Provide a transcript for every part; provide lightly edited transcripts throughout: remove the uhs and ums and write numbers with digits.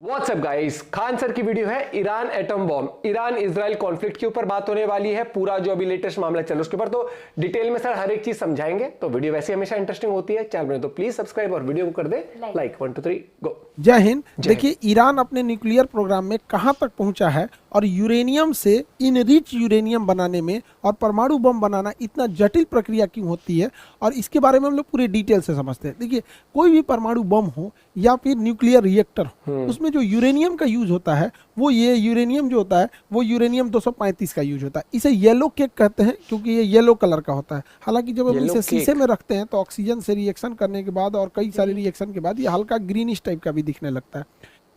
WhatsApp guys, Khan sir की video है Iran atom bomb, Iran Israel conflict के ऊपर बात होने वाली है। पूरा जो अभी लेटेस्ट मामला चल रहा है उसके ऊपर तो डिटेल में सर हर एक चीज समझाएंगे। तो वीडियो वैसे हमेशा इंटरेस्टिंग होती है। चैनल में तो प्लीज सब्सक्राइब और वीडियो को कर दे लाइक। 1 2 3 गो। जय हिंद। देखिए, ईरान अपने न्यूक्लियर प्रोग्राम में कहां तक पहुंचा है और यूरेनियम से इनरिच यूरेनियम बनाने में और परमाणु बम बनाना इतना जटिल प्रक्रिया क्यों होती है, और इसके बारे में हम लोग पूरे डिटेल से समझते हैं। देखिए, कोई भी परमाणु बम हो या फिर न्यूक्लियर रिएक्टर हो, उसमें जो यूरेनियम का यूज होता है वो ये यूरेनियम जो होता है वो यूरेनियम 235 का यूज होता है। इसे येलो केक कहते हैं क्योंकि ये येलो कलर का होता है। हालांकि जब हम इसे शीशे में रखते हैं तो ऑक्सीजन से रिएक्शन करने के बाद और कई सारे रिएक्शन के बाद ये हल्का ग्रीनिश टाइप का भी दिखने लगता है।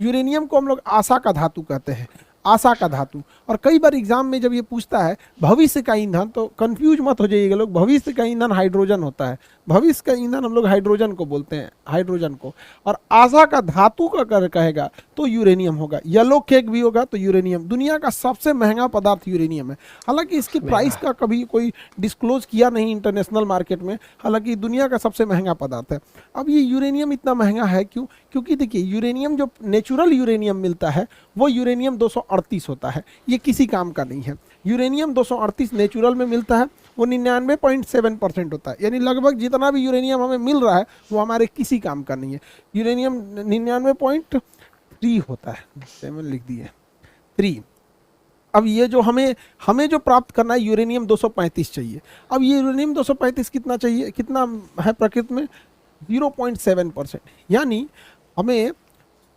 यूरेनियम को हम लोग आशा का धातु कहते हैं, आशा का धातु। और कई बार एग्जाम में जब ये पूछता है भविष्य का ईंधन, तो कंफ्यूज मत हो जाइएगा लोग, भविष्य का ईंधन हाइड्रोजन होता है। भविष्य का ईंधन हम लोग हाइड्रोजन को बोलते हैं, हाइड्रोजन को। और आशा का धातु का कर कहेगा तो यूरेनियम होगा। येलो केक भी होगा तो यूरेनियम। दुनिया का सबसे महंगा पदार्थ यूरेनियम है। हालांकि इसकी प्राइस का कभी कोई डिस्क्लोज किया नहीं इंटरनेशनल मार्केट में, हालांकि दुनिया का सबसे महंगा पदार्थ है। अब ये यूरेनियम इतना महंगा है क्यों? क्योंकि देखिए, यूरेनियम जो नेचुरल यूरेनियम मिलता है वो यूरेनियम 238 होता है। ये किसी काम का नहीं है। यूरेनियम 238 नेचुरल में मिलता है, वो 99.7% होता है। यानी लगभग जितना भी यूरेनियम हमें मिल रहा है वो हमारे किसी काम का नहीं है। यूरेनियम 99.3 होता है, 7 लिख दिए 3। अब ये जो हमें जो प्राप्त करना है यूरेनियम 235 चाहिए। अब ये यूरेनियम 235 कितना चाहिए, कितना है प्रकृति में? 0.7%। यानी हमें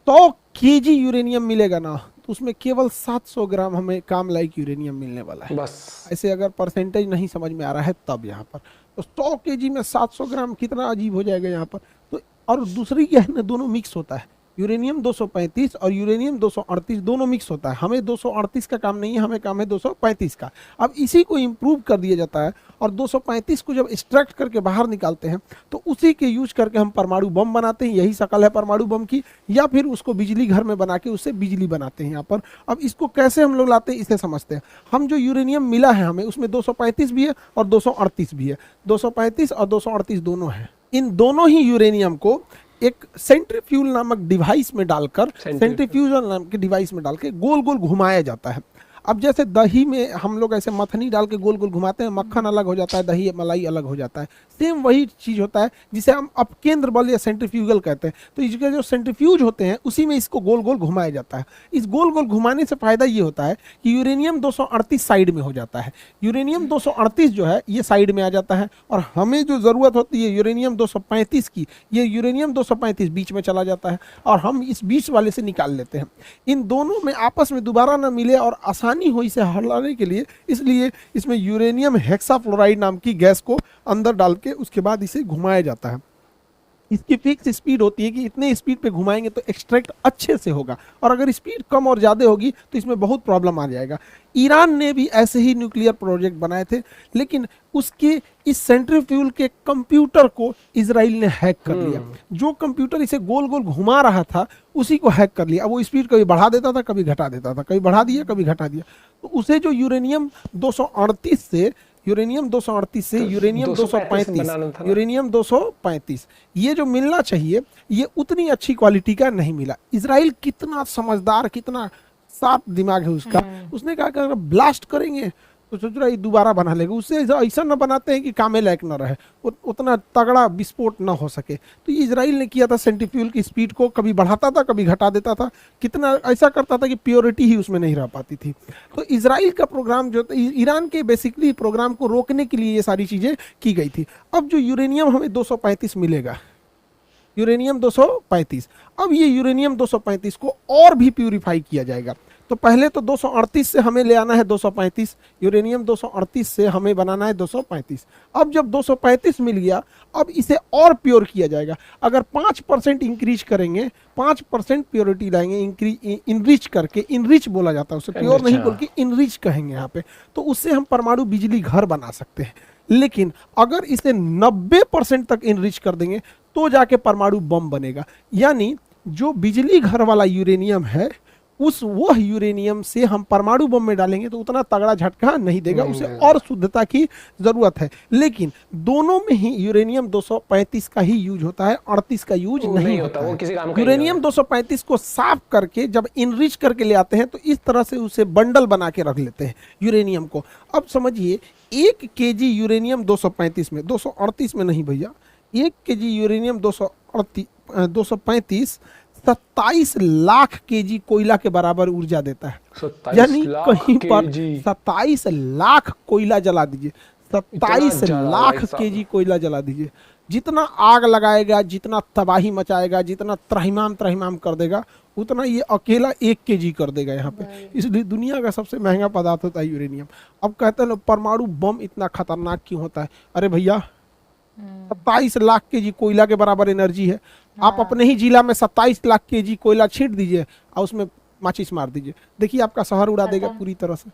100 kg यूरेनियम मिलेगा ना, तो उसमें केवल 700 ग्राम हमें काम लायक यूरेनियम मिलने वाला है। बस ऐसे अगर परसेंटेज नहीं समझ में आ रहा है तब यहाँ पर तो 100 kg में 700 ग्राम कितना अजीब हो जाएगा यहाँ पर। तो और दूसरी क्या है ना, दोनों मिक्स होता है। यूरेनियम 235 और यूरेनियम 238 दोनों मिक्स होता है। हमें 238 का काम नहीं है, हमें काम है 235 का। अब इसी को इम्प्रूव कर दिया जाता है और 235 को जब एक्सट्रैक्ट करके बाहर निकालते हैं तो उसी के यूज करके हम परमाणु बम बनाते हैं। यही शकल है परमाणु बम की। या फिर उसको बिजली घर में बना के उससे बिजली बनाते हैं यहाँ पर। अब इसको कैसे हम लोग लाते हैं इसे समझते हैं। हम जो यूरेनियम मिला है हमें, उसमें 235 भी है और 238 भी है। 235 और 238 दोनों है। इन दोनों ही यूरेनियम को एक सेंट्रीफ्यूल नामक डिवाइस में डालकर, सेंट्रीफ्यूजल नाम के डिवाइस में डाल के गोल गोल घुमाया जाता है। अब जैसे दही में हम लोग ऐसे मथनी डाल के गोल गोल घुमाते हैं, मक्खन अलग हो जाता है, दही मलाई अलग हो जाता है। सेम वही चीज होता है जिसे हम अपकेंद्र बल या सेंट्रीफ्यूगल कहते हैं। तो इसके जो सेंट्रीफ्यूज होते हैं उसी में इसको गोल गोल घुमाया जाता है। इस गोल गोल घुमाने से फायदा ये होता है कि यूरेनियम 238 साइड में हो जाता है। यूरेनियम 238 जो है ये साइड में आ जाता है और हमें जो जरूरत होती है यूरेनियम 235 की, ये यूरेनियम 235 बीच में चला जाता है और हम इस बीच वाले से निकाल लेते हैं। इन दोनों में आपस में दोबारा ना मिले और आसानी हो इसे हटाने के लिए, इसलिए इसमें यूरेनियम हेक्साफ्लोराइड नाम की गैस को अंदर डाल के उसके बाद इसे घुमाया जाता है। इसकी फिक्स स्पीड होती है कि इतने स्पीड पे घुमाएंगे तो एक्सट्रैक्ट अच्छे से होगा, और अगर स्पीड कम और ज़्यादा होगी तो इसमें बहुत प्रॉब्लम आ जाएगा। ईरान ने भी ऐसे ही न्यूक्लियर प्रोजेक्ट बनाए थे, लेकिन उसके इस सेंट्रीफ्यूल के कंप्यूटर को इजराइल ने हैक कर लिया। जो कंप्यूटर इसे गोल गोल घुमा रहा था उसी को हैक कर लिया। अब वो स्पीड कभी बढ़ा देता था, कभी घटा देता था, कभी बढ़ा दिया कभी घटा दिया। तो उसे जो यूरेनियम 238 से यूरेनियम 235 ये जो मिलना चाहिए ये उतनी अच्छी क्वालिटी का नहीं मिला। इजराइल कितना समझदार, कितना शार्प दिमाग है उसका। उसने कहा कि अगर ब्लास्ट करेंगे तो सोच रहा है दोबारा बना लेगा। उससे ऐसा न बनाते हैं कि कामे लायक न रहे, उतना तगड़ा विस्फोट न हो सके। तो ये इजराइल ने किया था, सेंट्रीफ्यूल की स्पीड को कभी बढ़ाता था कभी घटा देता था। कितना ऐसा करता था कि प्योरिटी ही उसमें नहीं रह पाती थी। तो इजराइल का प्रोग्राम जो ईरान के बेसिकली प्रोग्राम को रोकने के लिए ये सारी चीज़ें की गई थी। अब जो यूरेनियम हमें 235 मिलेगा, यूरेनियम 235, अब ये यूरेनियम 235 को और भी प्यूरिफाई किया जाएगा। तो पहले तो 238 से हमें ले आना है 235, यूरेनियम 238 से हमें बनाना है 235। अब जब 235 मिल गया, अब इसे और प्योर किया जाएगा। अगर 5% इंक्रीज करेंगे, 5% प्योरिटी लाएंगे, इनरिच करके, इनरिच बोला जाता है उसे, प्योर नहीं बोल के इनरिच कहेंगे यहाँ पे, तो उससे हम परमाणु बिजली घर बना सकते हैं। लेकिन अगर इसे 90% तक इनरिच कर देंगे तो जाके परमाणु बम बनेगा। यानी जो बिजली घर वाला यूरेनियम है उस वह यूरेनियम से हम परमाणु बम में डालेंगे तो उतना तगड़ा झटका नहीं देगा, उसे और शुद्धता की जरूरत है। लेकिन दोनों में ही यूरेनियम 235 का ही यूज होता है, 38 का यूज नहीं होता वो है। किसी काम का ही यूरेनियम 235 को साफ करके जब इनरिच करके ले आते हैं तो इस तरह से उसे बंडल बना के रख लेते हैं यूरेनियम को। अब समझिए 1 केजी यूरेनियम 235 में, 238 में नहीं भैया, 1 केजी यूरेनियम 235 27 लाख केजी कोयला के बराबर ऊर्जा देता है। 27 यानी लाख कहीं पर केजी। 27 लाख कोयला जला दीजिए, 27 इतना ज्यादा लाख भाई साहब। केजी कोयला जला दीजिए। जितना आग लगाएगा, जितना तबाही मचाएगा, जितना त्रहिमाम त्रहिमाम कर देगा, उतना ये अकेला 1 केजी कर देगा यहाँ पे। इसलिए दुनिया का सबसे महंगा पदार्थ होता है यूरेनियम। अब कहते हैं ना परमाणु बम इतना खतरनाक क्यों होता है? अरे भैया 27 लाख केजी कोयला के बराबर एनर्जी है। आप अपने ही जिला में 27 लाख केजी कोयला छींट दीजिए और उसमें माचिस मार दीजिए, देखिए आपका शहर उड़ा देगा पूरी तरह से।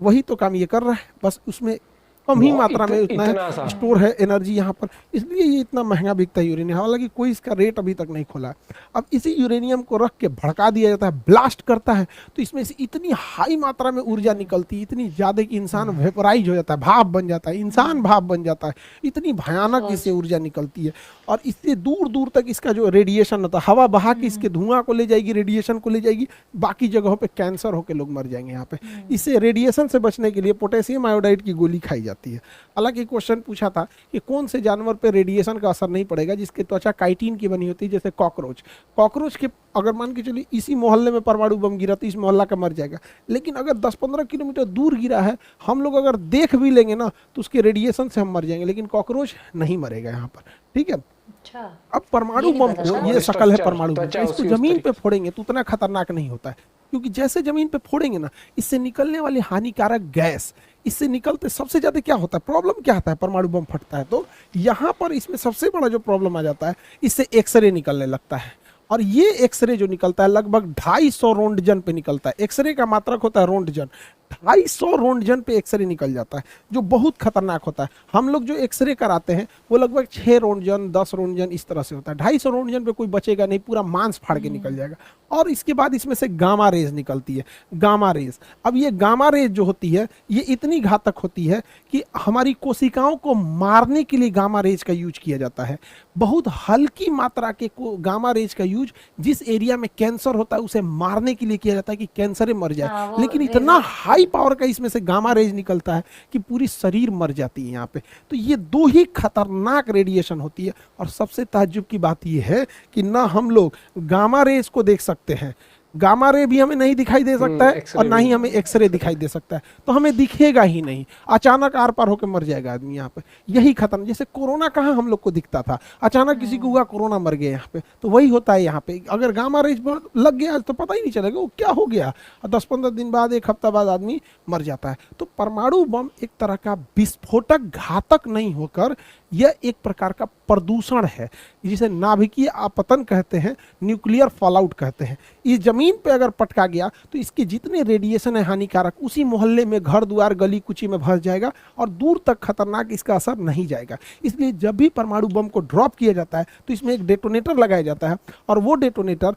वही तो काम ये कर रहा है, बस उसमें कम ही मात्रा में इतना उतना सा। स्टोर है एनर्जी यहाँ पर, इसलिए ये इतना महंगा बिकता है यूरेनियम। हालांकि कोई इसका रेट अभी तक नहीं खोला है। अब इसी यूरेनियम को रख के भड़का दिया जाता है, ब्लास्ट करता है, तो इसमें से इतनी हाई मात्रा में ऊर्जा निकलती है, इतनी ज्यादा कि इंसान वेपराइज हो जाता है, भाप बन जाता है, इंसान भाप बन जाता है। इतनी भयानक इससे ऊर्जा निकलती है और इससे दूर दूर तक इसका जो रेडिएशन होता है, हवा बहा के इसके धुआं को ले जाएगी, रेडिएशन को ले जाएगी, बाकी जगहों पे कैंसर होकर लोग मर जाएंगे यहाँ पे। इससे रेडिएशन से बचने के लिए पोटेशियम आयोडाइड की गोली खाई जाती है। हालांकि क्वेश्चन पूछा था कि कौन से जानवर पे रेडिएशन का असर नहीं पड़ेगा जिसकी त्वचा काइटिन की बनी होती है, जैसे कॉकरोच। कॉकरोच के अगर मान के चलिए इसी मोहल्ले में परमाणु बम गिरा तो इस मोहल्ला का मर जाएगा, लेकिन अगर 10-15 किलोमीटर दूर गिरा है, हम लोग अगर देख भी लेंगे ना तो उसके रेडिएशन से हम मर जाएंगे, लेकिन कॉकरोच नहीं मरेगा यहाँ पर, ठीक है। अच्छा, अब परमाणु ये नहीं बम पता को, था। ये शकल है परमाणु बम त्वचा का, इसको उसकी उस जमीन तरीके पे फोड़ेंगे तो उतना खतरनाक नहीं होता है, क्योंकि जैसे जमीन पे फोड़ेंगे ना, इससे निकलने वाली हानिकारक गैस, इससे निकलते सबसे ज्यादा क्या होता है, प्रॉब्लम क्या आता है परमाणु बम फटता है तो यहाँ पर इसमें सबसे बड़ा जो प्रॉब्लम आ जाता है, इससे एक्सरे निकलने लगता है। और ये एक्सरे जो निकलता है लगभग 250 रोंटजन पे निकलता है। एक्सरे का मात्रक होता है रोंटजन, 250 रोंटजन पे एक्सरे निकल जाता है, जो बहुत खतरनाक होता है। हम लोग जो एक्सरे कराते हैं वो लगभग 6 रोंटजन 10 रोंटजन इस तरह से होता है। 250 रोंटजन पे कोई बचेगा नहीं, पूरा मांस फाड़ के निकल जाएगा। और इसके बाद इसमें से गामा रेज निकलती है, गामा रेज। अब ये गामा रेज जो होती है ये इतनी घातक होती है कि हमारी कोशिकाओं को मारने के लिए गामा रेज का यूज किया जाता है। बहुत हल्की मात्रा के गामा रेज का यूज जिस एरिया में कैंसर होता है उसे मारने के लिए किया जाता है कि कैंसर मर जाए, वो लेकिन इतना हाई पावर का इसमें से गामा रेज निकलता है कि पूरी शरीर मर जाती है यहाँ पे। तो ये दो ही खतरनाक रेडिएशन होती है। और सबसे ताज्जुब की बात ये है कि ना हम लोग गामा रेज को देख सकते हैं, गामा रे भी हमें नहीं दिखाई दे सकता है और ना ही हमें एक्सरे दिखाई दे सकता है, तो हमें दिखेगा ही नहीं, अचानक आर पार होकर मर जाएगा आदमी यहाँ पे। यही खतरनाक, जैसे कोरोना कहाँ हम लोग को दिखता था, अचानक किसी को हुआ कोरोना मर गया यहाँ पे, तो वही होता है यहाँ पे। अगर गामा रेज लग गया तो पता ही नहीं चलेगा वो क्या हो गया, और 10-15 दिन बाद 1 हफ्ता बाद आदमी मर जाता है। तो परमाणु बम एक तरह का विस्फोटक घातक नहीं होकर यह एक प्रकार का प्रदूषण है, जिसे नाभिकीय आपतन कहते हैं, न्यूक्लियर फॉलआउट कहते हैं। इस जमीन पे अगर पटका गया तो इसके जितने रेडिएशन है हानिकारक, उसी मोहल्ले में घर द्वार गली कुची में भस जाएगा और दूर तक खतरनाक इसका असर नहीं जाएगा। इसलिए जब भी परमाणु बम को ड्रॉप किया जाता है तो इसमें एक डेटोनेटर लगाया जाता है, और वो डेटोनेटर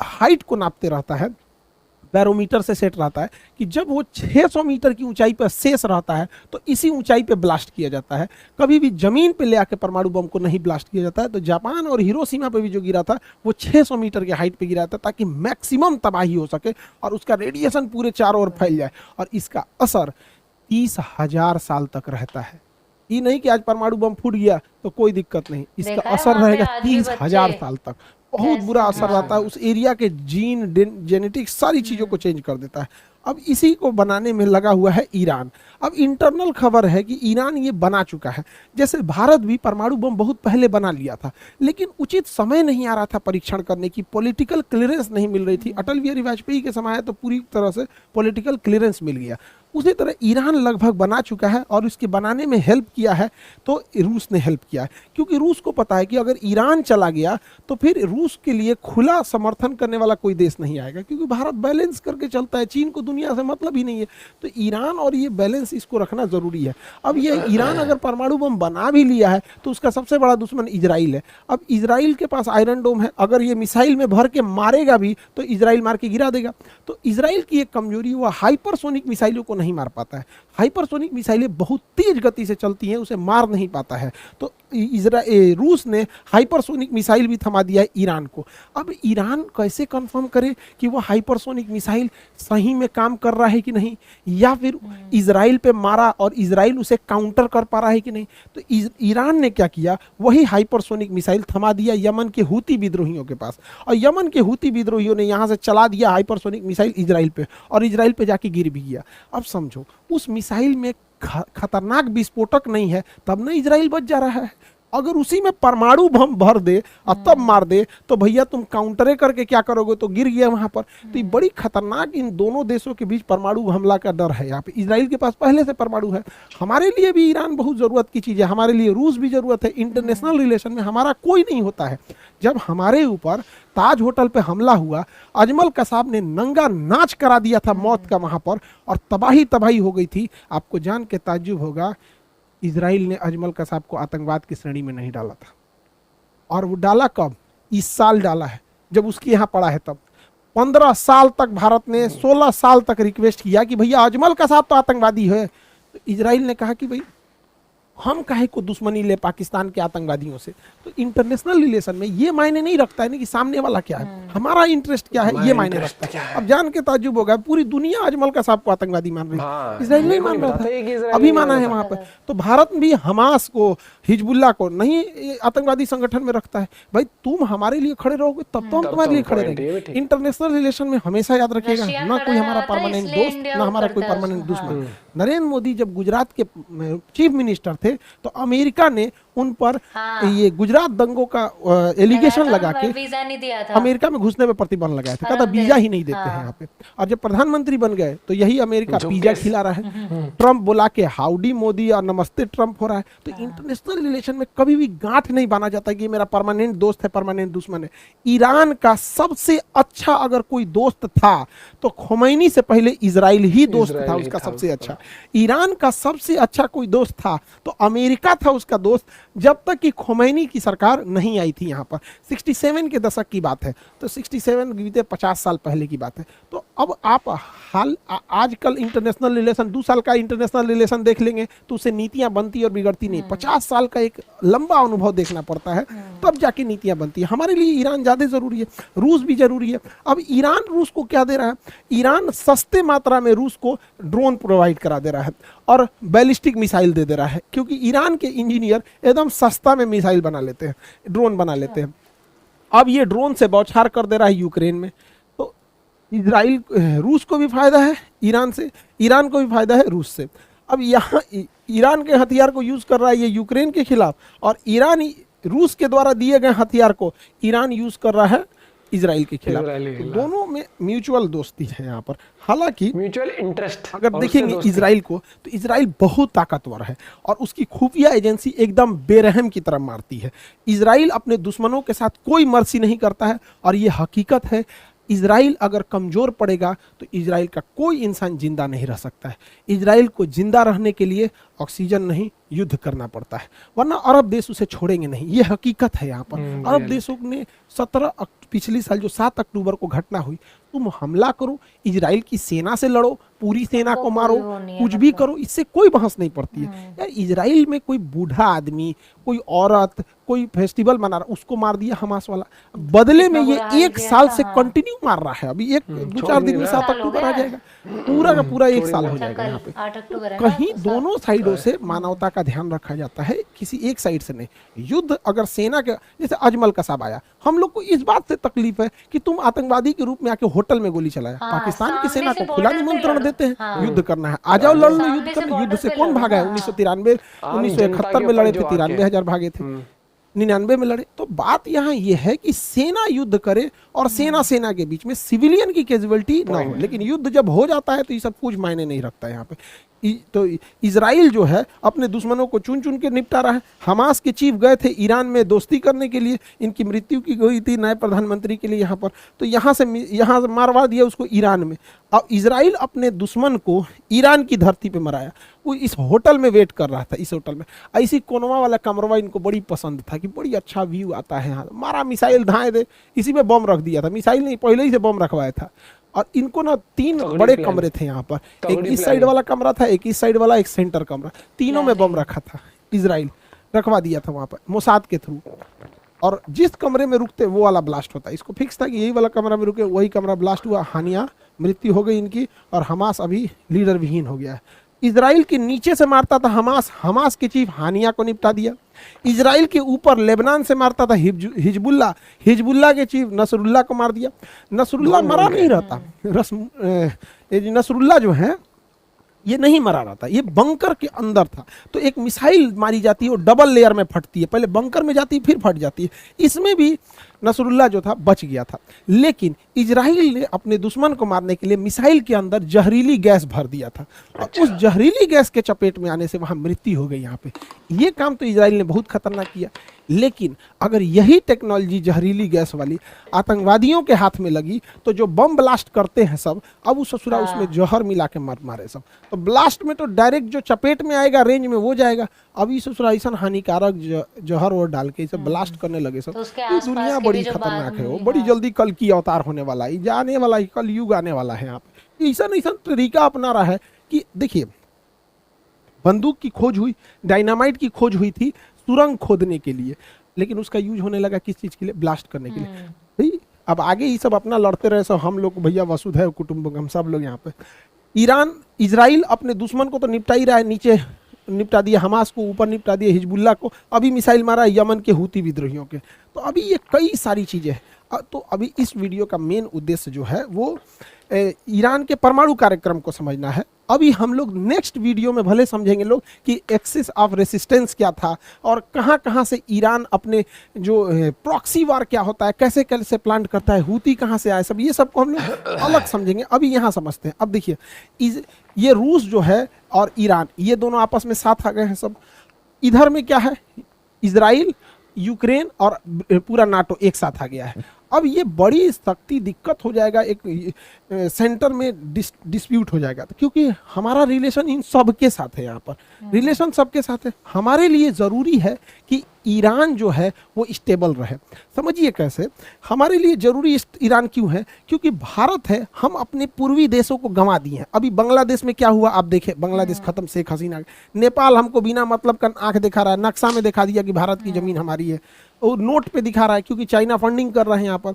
हाइट को नापते रहता है, बैरोमीटर से सेट रहता है कि जब वो 600 मीटर की ऊंचाई पर शेष रहता है तो इसी ऊंचाई पे ब्लास्ट किया जाता है। कभी भी जमीन पे ले आके परमाणु बम को नहीं ब्लास्ट किया जाता है। तो जापान और हिरोशिमा पे भी जो गिरा था वो 600 मीटर के हाइट पे गिरा था, ताकि मैक्सिमम तबाही हो सके और उसका रेडिएशन पूरे चारों ओर फैल जाए, और इसका असर 30,000 साल तक रहता है। ये नहीं कि आज परमाणु बम फूट गया तो कोई दिक्कत नहीं, इसका देखा है असर वहाँ पे रहेगा आज भी 30,000 बच्चे साल तक। बहुत बुरा असर रहता है, उस एरिया के जीन जेनेटिक्स सारी चीजों को चेंज कर देता है। अब इसी को बनाने में लगा हुआ है ईरान। अब इंटरनल खबर है कि ईरान ये बना चुका है। जैसे भारत भी परमाणु बम बहुत पहले बना लिया था, लेकिन उचित समय नहीं आ रहा था परीक्षण करने की, पॉलिटिकल क्लियरेंस नहीं मिल रही थी। अटल बिहारी वाजपेयी के समय तो पूरी तरह से पॉलिटिकल क्लियरेंस मिल गया। उसी तरह ईरान लगभग बना चुका है, और इसके बनाने में हेल्प किया है तो रूस ने हेल्प किया है, क्योंकि रूस को पता है कि अगर ईरान चला गया तो फिर रूस के लिए खुला समर्थन करने वाला कोई देश नहीं आएगा, क्योंकि भारत बैलेंस करके चलता है। चीन को दुनिया दुनिया से मतलब ही नहीं है। तो ईरान और ये बैलेंस इसको रखना जरूरी है। अब ये ईरान अगर परमाणु बम बना भी लिया है तो उसका सबसे बड़ा दुश्मन इजराइल है। अब इजराइल के पास आयरन डोम है, अगर ये मिसाइल में भर के मारेगा भी तो इजराइल मार के गिरा देगा। तो इजराइल की एक कमजोरी, वो हाइपरसोनिक मिसाइलों को नहीं मार पाता है। हाइपरसोनिक मिसाइलें बहुत तेज गति से चलती हैं, उसे मार नहीं पाता है। तो रूस ने हाइपरसोनिक मिसाइल भी थमा दिया है ईरान को। अब ईरान कैसे कंफर्म करे कि वो हाइपरसोनिक मिसाइल सही में काम कर रहा है कि नहीं, या फिर इजराइल पे मारा और इजराइल उसे काउंटर कर पा रहा है कि नहीं। तो ईरान ने क्या किया, वही हाइपरसोनिक मिसाइल थमा दिया यमन के हूती विद्रोहियों के पास, और यमन के हूती विद्रोहियों ने यहां से चला दिया हाइपरसोनिक मिसाइल इजराइल पे, और इजराइल पे जाके गिर भी गया। अब समझो, उस मिसाइल में खतरनाक विस्फोटक नहीं है, तब ना इजराइल बच जा रहा है। अगर उसी में परमाणु बम भर दे और तब मार दे तो भैया तुम काउंटरे करके क्या करोगे, तो गिर गया वहां पर। तो ये बड़ी खतरनाक इन दोनों देशों के बीच परमाणु हमला का डर है। यहाँ पे इजराइल के पास पहले से परमाणु है। हमारे लिए भी ईरान बहुत जरूरत की चीज है, हमारे लिए रूस भी जरूरत है। इंटरनेशनल रिलेशन में हमारा कोई नहीं होता है। जब हमारे ऊपर ताज होटल पे हमला हुआ, अजमल कसाब ने नंगा नाच करा दिया था मौत का वहां पर, और तबाही हो गई थी। आपको जान के ताज्जुब होगा, इजराइल ने अजमल कसाब को आतंकवाद की श्रेणी में नहीं डाला था। और वो डाला कब, इस साल डाला है, जब उसके यहाँ पड़ा है तब। 15 साल तक भारत ने, 16 साल तक रिक्वेस्ट किया कि भैया अजमल कसाब तो आतंकवादी है। तो इजराइल ने कहा कि भाई हम काहे को दुश्मनी ले पाकिस्तान के आतंकवादियों से। तो इंटरनेशनल रिलेशन में ये मायने नहीं रखता है ना कि सामने वाला क्या है, हमारा इंटरेस्ट क्या है, ये मायने रखता है। अब जान के ताज्जुब होगा, पूरी दुनिया अजमल कसाब को आतंकवादी मान रही है, इजराइल नहीं मान रहा था, अभी माना है वहां पर। तो भारत भी हमास को, हिजबुल्लाह को नहीं आतंकवादी संगठन में रखता है। भाई तुम हमारे लिए खड़े रहोगे तब तो हम तुम्हारे लिए खड़े रहेंगे। इंटरनेशनल रिलेशन में हमेशा याद रखिएगा, ना कोई हमारा परमानेंट दोस्त, ना हमारा कोई परमानेंट दुश्मन। नरेंद्र मोदी जब गुजरात के चीफ मिनिस्टर थे तो अमेरिका ने उन पर ये गुजरात दंगों का एलिगेशन लगा के वीजा नहीं दिया था, अमेरिका में घुसने पे प्रतिबंध लगाया था, कहता वीजा ही नहीं देते हैं यहाँ पे। और जब प्रधानमंत्री बन गए तो यही अमेरिका पिज्जा खिला रहा है, ट्रंप बुला के हाउडी मोदी और नमस्ते ट्रंप हो रहा है। तो इंटरनेशनल रिलेशन में कभी भी गांठ नहीं बांधा जाता कि मेरा परमानेंट दोस्त है, परमानेंट दुश्मन है। ईरान का सबसे अच्छा अगर कोई दोस्त था तो खोमैनी से पहले इजराइल ही दोस्त था उसका सबसे अच्छा। ईरान का सबसे अच्छा कोई दोस्त था तो अमेरिका था उसका दोस्त, जब तक कि खोमैनी की सरकार नहीं आई थी यहाँ पर। 67 के दशक की बात है, तो 67 बीते 50 साल पहले की बात है। तो अब आप आजकल इंटरनेशनल रिलेशन, 2 साल का इंटरनेशनल रिलेशन देख लेंगे तो उससे नीतियां बनती और बिगड़ती नहीं। 50 साल का एक लंबा अनुभव देखना पड़ता है, तब जाके नीतियां बनती है। हमारे लिए ईरान ज्यादा जरूरी है, रूस भी जरूरी है। अब ईरान रूस को क्या दे रहा है, ईरान सस्ते मात्रा में रूस को ड्रोन प्रोवाइड करा दे रहा है और बैलिस्टिक मिसाइल दे रहा है, क्योंकि ईरान के इंजीनियर एकदम सस्ता में मिसाइल बना लेते हैं, ड्रोन बना लेते हैं। अब ये ड्रोन से बौछार कर दे रहा है यूक्रेन में। तो इजराइल, रूस को भी फायदा है ईरान से, ईरान को भी फायदा है रूस से। अब यहाँ ईरान के हथियार को यूज कर रहा है ये यूक्रेन के खिलाफ, और ईरान रूस के द्वारा दिए गए हथियार को ईरान यूज कर रहा है इजराइल के खिलाफ। तो दोनों में म्यूचुअल दोस्ती है यहाँ पर। हालांकि म्यूचुअल इंटरेस्ट अगर देखेंगे इजराइल को, तो इजराइल बहुत ताकतवर है और उसकी खुफिया एजेंसी एकदम बेरहम की तरह मारती है। इजराइल अपने दुश्मनों के साथ कोई मर्सी नहीं करता है, और ये हकीकत है। इजराइल अगर कमजोर पड़ेगा तो इजराइल का कोई इंसान जिंदा नहीं रह सकता है। इजराइल को जिंदा रहने के लिए ऑक्सीजन नहीं, युद्ध करना पड़ता है, वरना अरब देश उसे छोड़ेंगे नहीं। ये हकीकत है यहाँ पर। अरब देशों ने पिछले साल जो 7 अक्टूबर को घटना हुई, तुम हमला करो, इजराइल की सेना से लड़ो, पूरी सेना को मारो, कुछ भी करो, इससे कोई बहस नहीं पड़ती है। यार इजराइल में कोई बूढ़ा आदमी, कोई औरत, कोई फेस्टिवल मना रहा, उसको मार दिया हमास वाला। बदले में ये 1 साल से कंटिन्यू मार रहा है। अभी 2-4 दिन में 7 अक्टूबर आ जाएगा, पूरा का पूरा 1 साल हो जाएगा यहाँ पे। 8 अक्टूबर है। कहीं दोनों साइडों से मानवता का ध्यान रखा जाता है, किसी एक साइड से नहीं। युद्ध अगर सेना के, जैसे अजमल कसाब आया, हम लोग को इस बात से तकलीफ है कि तुम आतंकवादी के रूप में आके होटल में गोली चलाया। पाकिस्तान की सेना को खुला निमंत्रण देते हैं, युद्ध करना है, आ जाओ लड़ लो, युद्ध करना। युद्ध से कौन भागा है? 1993 1971 में लड़े थे, 93,000 भागे थे। 99 में लड़े। तो बात यहाँ ये है कि सेना युद्ध करे और सेना सेना के बीच में सिविलियन की कैजुअलिटी ना हो, लेकिन युद्ध जब हो जाता है तो ये सब कुछ मायने नहीं रखता है यहाँ पे। तो इजराइल जो है अपने दुश्मनों को चुन चुन के निपटा रहा है। हमास के चीफ गए थे ईरान में दोस्ती करने के लिए, इनकी मृत्यु की गई थी नए प्रधानमंत्री के लिए यहाँ पर, तो यहाँ से मारवा दिया उसको ईरान में। अब इजराइल अपने दुश्मन को ईरान की धरती पे मराया। वो इस होटल में वेट कर रहा था, इस होटल में ऐसी कोनवा वाला कमरवा इनको बड़ी पसंद था कि बड़ी अच्छा व्यू आता है यहाँ, मारा मिसाइल धाए दे, इसी में बम रख दिया था, मिसाइल नहीं पहले ही से बम रखवाया था। और इनको ना 3 बड़े कमरे थे यहाँ पर, एक इस साइड वाला कमरा था, एक इस साइड वाला, एक सेंटर कमरा, तीनों में बम रखा था, इजराइल रखवा दिया था वहाँ पर मोसाद के थ्रू। और जिस कमरे में रुकते वो वाला ब्लास्ट होता है, इसको फिक्स था कि यही वाला कमरा में रुके, वही कमरा ब्लास्ट हुआ, हानिया मृत्यु हो गई इनकी, और हमास अभी लीडर विहीन हो गया है। इजराइल के नीचे से मारता था हमास, हमास के चीफ हानिया को निपटा दिया। इजराइल के ऊपर लेबनान से मारता था हिजबुल्ला, हिजबुल्ला के चीफ नसरुल्ला को मार दिया। नसरुल्ला मरा नहीं रहता, नसरुल्ला जो है ये नहीं मरा रहा था, ये बंकर के अंदर था। तो एक मिसाइल मारी जाती है वो डबल लेयर में फटती है, पहले बंकर में जाती है फिर फट जाती है। इसमें भी नसरुल्ला जो था बच गया था, लेकिन इजराइल ने अपने दुश्मन को मारने के लिए मिसाइल के अंदर जहरीली गैस भर दिया था। और उस जहरीली गैस के चपेट में आने से वहां मृत्यु हो गई यहाँ पे। ये काम तो इजराइल ने बहुत खतरनाक किया, लेकिन अगर यही टेक्नोलॉजी जहरीली गैस वाली आतंकवादियों के हाथ में लगी तो जो बम ब्लास्ट करते हैं सब, अब उस ससुरा उसमें जहर मिला के मारे सब, तो ब्लास्ट में तो डायरेक्ट जो चपेट में आएगा रेंज में वो जाएगा। अभी ससुरा ऐसा हानिकारक जहर और डाल के इसे ब्लास्ट करने लगे सब। तो दुनिया बड़ी खतरनाक है, वो बड़ी जल्दी कल की अवतार होने वाला है, जाने वाला है, कल युग आने वाला है। यहाँ पे ऐसा तरीका अपना रहा है कि देखिए बंदूक की खोज हुई, डायनामाइट की खोज हुई थी सुरंग खोदने के लिए, लेकिन उसका यूज होने लगा किस चीज के लिए? ब्लास्ट करने के लिए। भाई अब आगे ये सब अपना लड़ते रहे सब, हम लोग भैया वसुधैव कुटुंबकम, हम सब लोग यहाँ पे। ईरान इजराइल अपने दुश्मन को तो निपटा ही रहा है, नीचे निपटा दिया हमास को, ऊपर निपटा दिया हिजबुल्ला को, अभी मिसाइल मारा यमन के हूती विद्रोहियों के। तो अभी ये कई सारी चीजें हैं। तो अभी इस वीडियो का मेन उद्देश्य जो है वो ईरान के परमाणु कार्यक्रम को समझना है। अभी हम लोग नेक्स्ट वीडियो में भले समझेंगे लोग कि एक्सिस ऑफ रेसिस्टेंस क्या था और कहाँ कहाँ से ईरान अपने जो प्रॉक्सी वार क्या होता है, कैसे कैसे प्लांट करता है, हूती कहाँ से आए, सब ये सबको हम लोग अलग समझेंगे। अभी यहाँ समझते हैं। अब देखिए ये रूस जो है और ईरान, ये दोनों आपस में साथ आ गए हैं सब। इधर में क्या है? इजराइल, यूक्रेन और पूरा नाटो एक साथ आ गया है। अब ये बड़ी सख्ती दिक्कत हो जाएगा, एक सेंटर में डिस्प्यूट हो जाएगा, क्योंकि हमारा रिलेशन इन सब के साथ है। यहाँ पर रिलेशन सबके साथ है। हमारे लिए ज़रूरी है कि ईरान जो है वो स्टेबल रहे। समझिए कैसे हमारे लिए ज़रूरी ईरान क्यों है? क्योंकि भारत है, हम अपने पूर्वी देशों को गंवा दिए हैं। अभी बांग्लादेश में क्या हुआ आप देखें, बांग्लादेश खत्म, शेख हसीना। नेपाल हमको बिना मतलब का आंख दिखा रहा है, नक्शा में दिखा दिया कि भारत की ज़मीन हमारी है, और नोट पे दिखा रहा है क्योंकि चाइना फंडिंग कर रहे हैं यहाँ पर।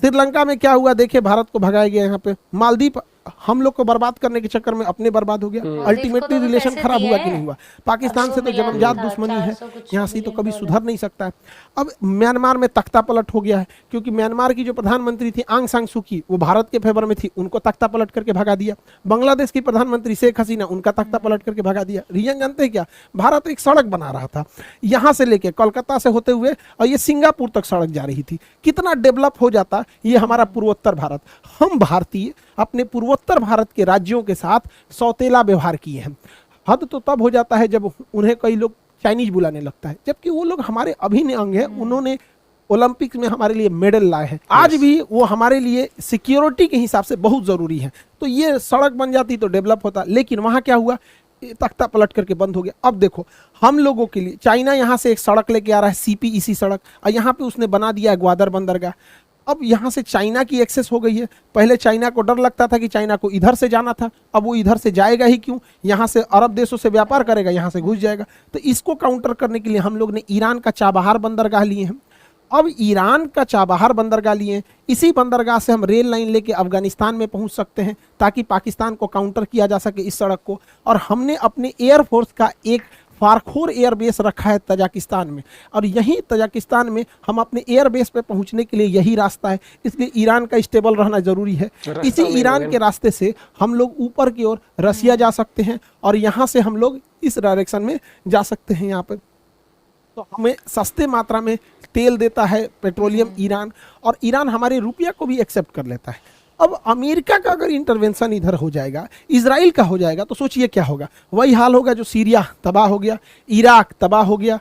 श्रीलंका में क्या हुआ देखे, भारत को भगाया गया यहाँ पे। मालदीव हम लोग को बर्बाद करने के चक्कर में अपने बर्बाद हो गया। अल्टीमेटली रिलेशन खराब हुआ कि नहीं हुआ? पाकिस्तान से तो जन्मजात दुश्मनी है, यहाँ से तो कभी सुधर नहीं सकता है। अब म्यांमार में तख्ता पलट हो गया है, क्योंकि म्यांमार की जो प्रधानमंत्री थी आंग सान सू की, वो भारत के फेवर में थी, उनको तख्ता पलट करके भगा दिया। बांग्लादेश की प्रधानमंत्री शेख हसीना, उनका तख्ता पलट करके भगा दिया। रीजन जानते हैं क्या? भारत एक सड़क बना रहा था यहाँ से लेके कोलकाता से होते हुए, और ये सिंगापुर तक सड़क जा रही थी। कितना डेवलप हो जाता ये हमारा पूर्वोत्तर भारत। हम भारतीय अपने पूर्वोत्तर भारत के राज्यों के साथ सौतेला व्यवहार किए हैं। हद तो तब हो जाता है जब उन्हें कई लोग चाइनीज बुलाने लगता है, जबकि वो लोग हमारे अभिन्न अंग हैं। उन्होंने ओलंपिक्स में हमारे लिए मेडल लाए हैं, आज भी वो हमारे लिए सिक्योरिटी के हिसाब से बहुत जरूरी है। तो ये सड़क बन जाती तो डेवलप होता, लेकिन वहाँ क्या हुआ, तख्ता पलट करके बंद हो गया। अब देखो हम लोगों के लिए चाइना यहाँ से एक सड़क लेके आ रहा है, CPEC सड़क, और यहाँ पे उसने बना दिया है ग्वादर बंदरगाह। अब यहाँ से चाइना की एक्सेस हो गई है। पहले चाइना को डर लगता था कि चाइना को इधर से जाना था, अब वो इधर से जाएगा ही क्यों, यहाँ से अरब देशों से व्यापार करेगा, यहाँ से घुस जाएगा। तो इसको काउंटर करने के लिए हम लोग ने ईरान का चाबहार बंदरगाह लिए हैं। अब ईरान का चाबहार बंदरगाह लिए, इसी बंदरगाह से हम रेल लाइन लेके अफगानिस्तान में पहुंच सकते हैं, ताकि पाकिस्तान को काउंटर किया जा सके इस सड़क को। और हमने अपने एयरफोर्स का एक फारखोर एयरबेस रखा है तजाकिस्तान में, और यहीं तजाकिस्तान में हम अपने एयरबेस पे पहुंचने के लिए यही रास्ता है। इसलिए ईरान का स्टेबल रहना जरूरी है। इसी ईरान के रास्ते से हम लोग ऊपर की ओर रसिया जा सकते हैं, और यहाँ से हम लोग इस डायरेक्शन में जा सकते हैं यहाँ पर। तो हमें सस्ते मात्रा में तेल देता है पेट्रोलियम ईरान, और ईरान हमारे रुपया को भी एक्सेप्ट कर लेता है। अब अमेरिका का अगर इंटरवेंशन इधर हो जाएगा, इजराइल का हो जाएगा, तो सोचिए क्या होगा। वही हाल होगा जो सीरिया तबाह हो गया, इराक तबाह हो गया,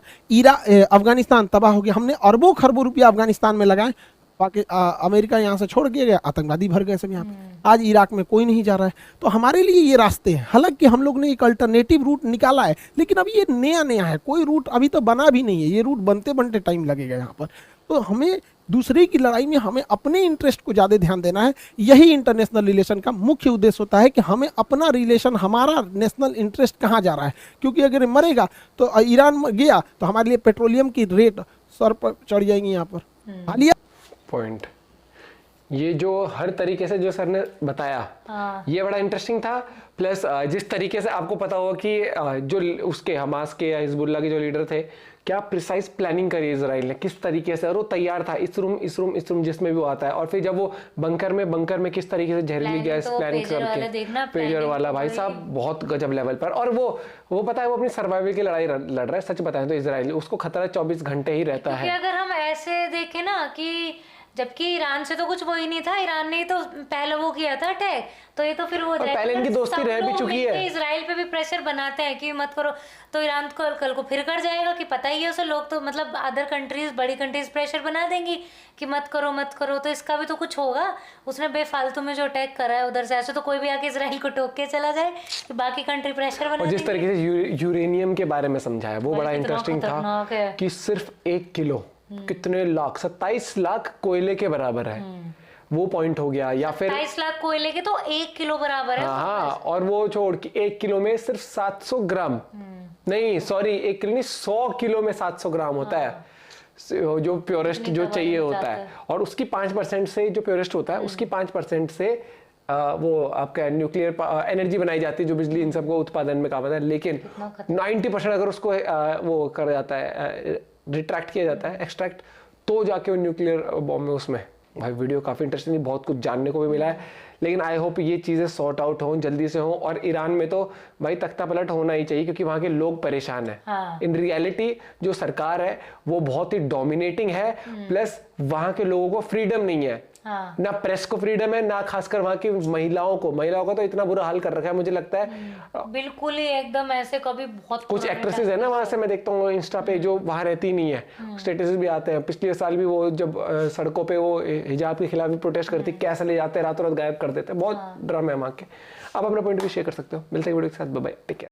अफगानिस्तान तबाह हो गया। हमने अरबों खरबों रुपया अफगानिस्तान में लगाए, अमेरिका यहाँ से छोड़ के गया, आतंकवादी भर गए सब यहाँ पे। आज इराक में कोई नहीं जा रहा है। तो हमारे लिए ये रास्ते हैं। हालांकि हम लोग ने एक अल्टरनेटिव रूट निकाला है, लेकिन अभी ये नया नया है, कोई रूट अभी तो बना भी नहीं है। ये रूट बनते बनते टाइम लगेगा यहाँ पर। तो हमें दूसरे की लड़ाई में हमें अपने इंटरेस्ट को ज़्यादा ध्यान देना है। यही इंटरनेशनल रिलेशन का मुख्य उद्देश्य होता है कि हमें अपना रिलेशन, हमारा नेशनल इंटरेस्ट कहाँ जा रहा है। क्योंकि अगर मरेगा तो ईरान गया तो हमारे लिए पेट्रोलियम की रेट सर पर चढ़ जाएंगी यहाँ पर। हालिया पॉइंट ये जो हर तरीके से जो सर ने बताया ये बड़ा इंटरेस्टिंग था। प्लस जिस तरीके से आपको पता होगा कि जो उसके हमास के या हिजबुल्लाह के जो लीडर थे, क्या प्रिसाइज प्लानिंग करी इजराइल ने, किस तरीके से, और वो तैयार था इस रूम जिसमें भी वो आता है। और फिर जब वो बंकर में किस तरीके से जहरीली गैस प्लान करके, पेजर वाला भाई साहब बहुत गजब लेवल पर। और वो पता है वो अपनी सर्वाइवल की लड़ाई लड़ रहा है। सच बताएं तो इजराइल, उसको खतरा 24 घंटे ही रहता है। अगर हम ऐसे देखें ना कि जबकि ईरान से तो कुछ वो ही नहीं था, ईरान ने ही तो पहले वो किया था अटैक, तो ये तो फिर वो पहले इनकी दोस्ती रह भी चुकी है। इजराइल पे भी प्रेशर बनाते हैं कि मत करो, तो ईरान को कल को फिर कर जाएगा कि पता ही है उसे। लोग तो मतलब अदर कंट्रीज, बड़ी कंट्रीज प्रेशर बना देंगी कि मत करो, तो इसका भी तो कुछ होगा। उसने बेफालतू में जो अटैक करा है उधर से, ऐसे तो कोई भी आके इजराइल को टोक के चला जाए कि बाकी कंट्री प्रेशर बना। और जिस तरीके से यूरेनियम के बारे में समझाया वो बड़ा इंटरेस्टिंग था कि सिर्फ 1 किलो कितने लाख, 27 लाख कोयले के बराबर है। वो पॉइंट हो गया। या फिर 27 लाख कोयले के तो 1 किलो बराबर है। हाँ, और वो छोड़ के 1 किलो में सिर्फ 700 ग्राम, नहीं सॉरी 1 किलो नहीं, 100 किलो में 700 ग्राम होता है जो प्योरेस्ट जो चाहिए होता है। और उसकी 5% से जो प्योरेस्ट होता है उसकी 5% से वो आपका न्यूक्लियर एनर्जी बनाई जाती है, जो बिजली इन सबको उत्पादन में काम आता है। लेकिन 90% अगर उसको वो कर जाता है, रिट्रैक्ट किया जाता है, एक्सट्रैक्ट, तो जाके वो न्यूक्लियर बॉम्ब में उसमें। भाई वीडियो काफ़ी इंटरेस्टिंग थी, बहुत कुछ जानने को भी मिला है। लेकिन आई होप ये चीज़ें सॉर्ट आउट हों, जल्दी से हों। और ईरान में तो भाई तख्ता पलट होना ही चाहिए, क्योंकि वहाँ के लोग परेशान हैं। इन रियलिटी जो सरकार है वो बहुत ही डोमिनेटिंग है, प्लस वहाँ के लोगों को फ्रीडम नहीं है। ना प्रेस को फ्रीडम है, ना खासकर वहाँ की महिलाओं का तो इतना बुरा हाल कर रखा है, मुझे लगता है बिल्कुल ही एकदम ऐसे। कभी बहुत कुछ एक्ट्रेसेस है ना वहां से, मैं देखता हूँ इंस्टा पे, जो वहां रहती नहीं है, स्टेटस भी आते हैं। पिछले साल भी वो जब सड़कों पे वो हिजाब के खिलाफ भी प्रोटेस्ट करती, कैसे ले जाते हैं, रातों रात गायब कर देते हैं। बहुत ड्रामा है वहाँ के। आप अपना पॉइंट भी शेयर कर सकते हो। मिलते हैं वीडियो के साथ, बाय बाय, टेक केयर।